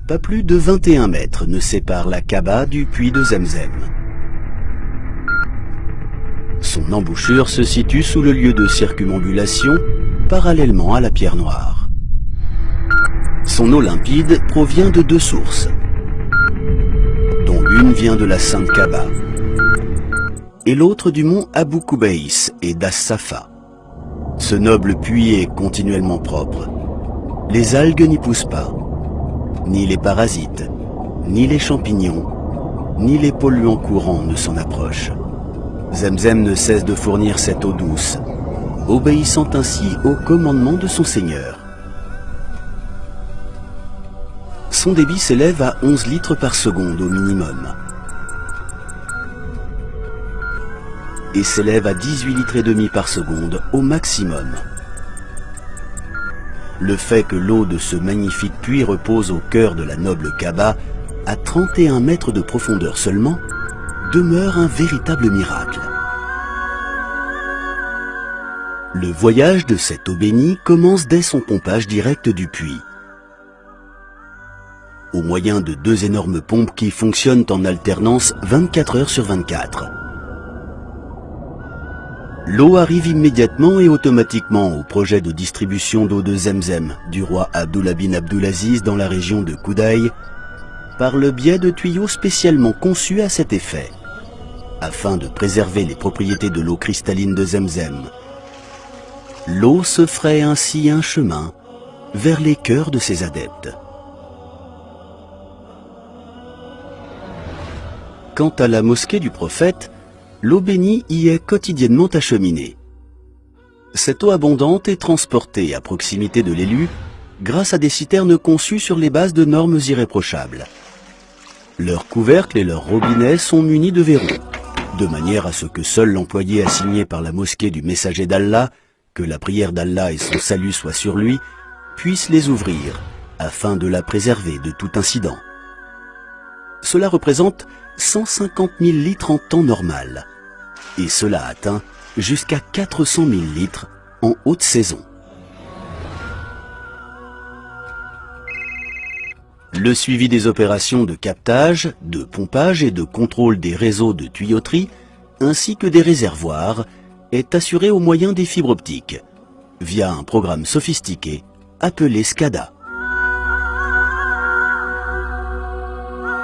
Pas plus de 21 mètres ne séparent la Kaaba du puits de Zemzem. Son embouchure se situe sous le lieu de circumambulation, parallèlement à la pierre noire. Son eau limpide provient de 2 sources, dont l'une vient de la Sainte Kaaba, et l'autre du mont Abu Kubaïs et d'As-Safa. Ce noble puits est continuellement propre. Les algues n'y poussent pas, ni les parasites, ni les champignons, ni les polluants courants ne s'en approchent. Zemzem ne cesse de fournir cette eau douce, obéissant ainsi au commandement de son Seigneur. Son débit s'élève à 11 litres par seconde au minimum et s'élève à 18 litres et demi par seconde au maximum. Le fait que l'eau de ce magnifique puits repose au cœur de la noble Kaaba, à 31 mètres de profondeur seulement, demeure un véritable miracle. Le voyage de cette eau bénie commence dès son pompage direct du puits, au moyen de 2 énormes pompes qui fonctionnent en alternance 24 heures sur 24. L'eau arrive immédiatement et automatiquement au projet de distribution d'eau de Zemzem du roi Abdullah bin Abdulaziz dans la région de Koudaï, par le biais de tuyaux spécialement conçus à cet effet, afin de préserver les propriétés de l'eau cristalline de Zemzem. L'eau se ferait ainsi un chemin vers les cœurs de ses adeptes. Quant à la mosquée du prophète, l'eau bénie y est quotidiennement acheminée. Cette eau abondante est transportée à proximité de l'élu grâce à des citernes conçues sur les bases de normes irréprochables. Leurs couvercles et leurs robinets sont munis de verrous, de manière à ce que seul l'employé assigné par la mosquée du messager d'Allah, que la prière d'Allah et son salut soient sur lui, puisse les ouvrir, afin de la préserver de tout incident. Cela représente 150 000 litres en temps normal, et cela atteint jusqu'à 400 000 litres en haute saison. Le suivi des opérations de captage, de pompage et de contrôle des réseaux de tuyauterie, ainsi que des réservoirs, est assuré au moyen des fibres optiques, via un programme sophistiqué appelé SCADA.